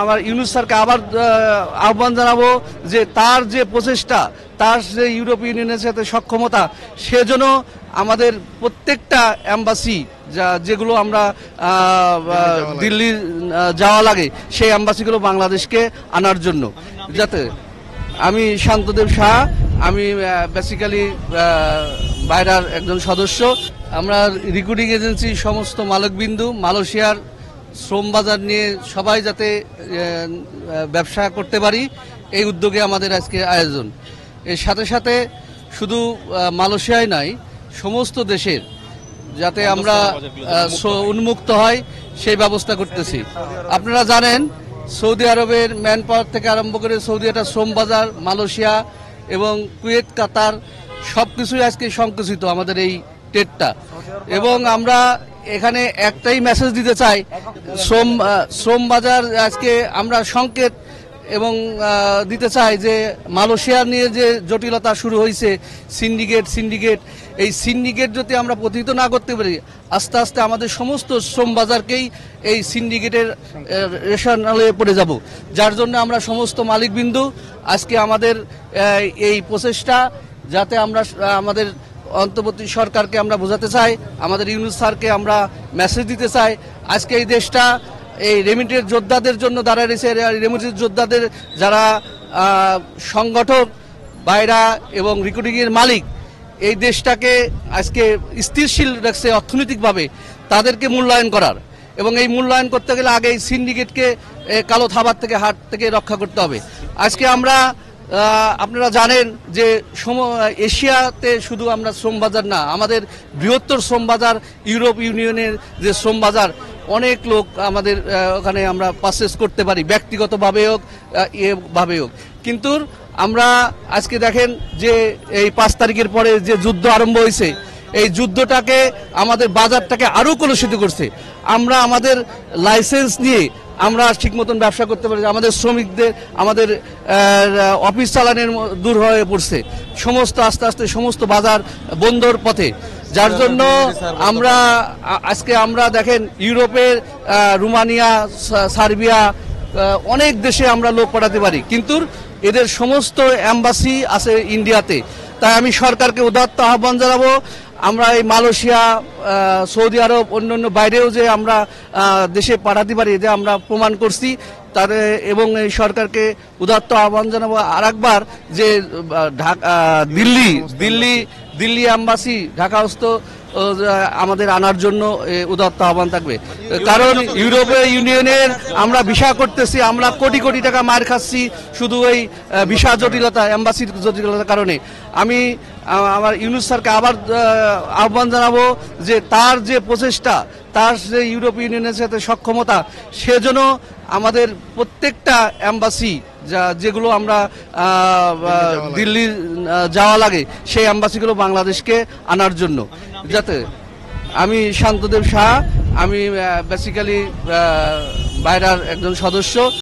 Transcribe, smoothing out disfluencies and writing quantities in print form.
আমার ইউনূস স্যারকে আবার আহ্বান জানাবো যে তার যে প্রচেষ্টা, তার যে ইউরোপীয় ইউনিয়নের সাথে সক্ষমতা, সেজন্য আমাদের প্রত্যেকটা অ্যাম্বাসি যেগুলো আমরা দিল্লি যাওয়া লাগে, সেই অ্যাম্বাসিগুলো বাংলাদেশকে আনার জন্য। যাতে আমি শান্তদেব শাহ, আমি বেসিক্যালি বাইরার একজন সদস্য। আমরা রিক্রুটিং এজেন্সি সমস্ত মালিকবিন্দু মালয়েশিয়ার শ্রম বাজার নিয়ে সবাই যাতে ব্যবসা করতে পারি, এই উদ্যোগে আমাদের আজকে আয়োজন। এর সাথে সাথে শুধু মালয়েশিয়ায় নয়, সমস্ত দেশের যাতে আমরা উন্মুক্ত হয় সেই ব্যবস্থা করতেছি। আপনারা জানেন সৌদি আরবের ম্যান পাওয়ার থেকে আরম্ভ করে সৌদি একটা শ্রম বাজার, মালয়েশিয়া এবং কুয়েত, কাতার সব কিছুই আজকে সংকুচিত আমাদের এই ট্রেডটা। এবং আমরা এখানে একটাই মেসেজ দিতে চাই, শ্রম বাজার আজকে আমরা সংকেত এবং দিতে চাই যে মালয়েশিয়া নিয়ে যে জটিলতা শুরু হয়েছে, সিন্ডিকেট এই সিন্ডিকেট যদি আমরা প্রতিহত না করতে পারি, আস্তে আস্তে আমাদের সমস্ত শ্রম বাজারকেই এই সিন্ডিকেটের রেশনালে পড়ে যাব। যার জন্য আমরা সমস্ত মালিকবিন্দু আজকে আমাদের এই প্রচেষ্টা, যাতে আমরা আমাদের অন্তর্বর্তী সরকারকে আমরা বোঝাতে চাই, আমাদের ইউনূস স্যারকে আমরা মেসেজ দিতে চাই, আজকে এই দেশটা এই রেমিটেন্স যোদ্ধাদের জন্য দাঁড়ায় রয়েছে। রেমিটেন্স যোদ্ধাদের যারা সংগঠক, বাইরা এবং রিক্রুটিংয়ের মালিক, এই দেশটাকে আজকে স্থিরশীল রাখছে অর্থনৈতিকভাবে, তাদেরকে মূল্যায়ন করার, এবং এই মূল্যায়ন করতে গেলে আগে এই সিন্ডিকেটকে কালো থাবার থেকে, হাট থেকে রক্ষা করতে হবে। আজকে আমরা আপনারা জানেন যে এশিয়াতে শুধু আমরা শ্রম বাজার না, আমাদের বৃহত্তর শ্রম বাজার ইউরোপ ইউনিয়নের যে শ্রম বাজার, অনেক লোক আমাদের ওখানে আমরা পারচেস করতে পারি, ব্যক্তিগতভাবে হোক ভাবে হোক। কিন্তু আমরা আজকে দেখেন যে এই 5 তারিখের পরে যে যুদ্ধ আরম্ভ হয়েছে, এই যুদ্ধটাকে আমাদের বাজারটাকে আরও কলুষিত করছে। আমরা আমাদের লাইসেন্স নিয়ে আমরা ঠিক মতন ব্যবসা করতে পারি, আমাদের শ্রমিকদের, আমাদের অফিস চালানোর দূর হয়ে পড়ছে, আস্তে আস্তে সমস্ত বাজার বন্দর পথে। যার জন্য আমরা দেখেন ইউরোপের রোমানিয়া, সার্বিয়া অনেক দেশে আমরা লোক পাঠাতে পারি, কিন্তু এদের সমস্ত অ্যাম্বাসি আছে ইন্ডিয়াতে। তাই আমি সরকারকে উদাত্ত আহ্বান জানাবো, আমরা এই মালয়েশিয়া, সৌদি আরব, অন্যান্য বাইরেও যে আমরা দেশে পাঠাতে পারি, যে আমরা প্রমাণ করছি তাদের। এবং এই সরকারকে উদাত্ত আহ্বান জানাবো আরেকবার যে দিল্লি অ্যাম্বাসি ঢাকাস্থ আমাদের আনার জন্য উদাত্ত আহ্বান থাকবে। কারণ ইউরোপীয় ইউনিয়নের আমরা ভিসা করতেছি, আমরা কোটি কোটি টাকা মার খাচ্ছি শুধু এই ভিসা জটিলতা, অ্যাম্বাসির জটিলতার কারণে। আমি আমার ইউনূস স্যারকে আবার আহ্বান জানাবো যে তার যে প্রচেষ্টা, তার যে ইউরোপীয় ইউনিয়নের সাথে সক্ষমতা, সেজন্য আমাদের প্রত্যেকটা অ্যাম্বাসি যেগুলো আমরা দিল্লি যাওয়া লাগে, সেই অ্যাম্বাসিগুলো বাংলাদেশকে আনার জন্য। যাতে আমি শান্তদেব শাহ, আমি বেসিক্যালি বাইরার একজন সদস্য।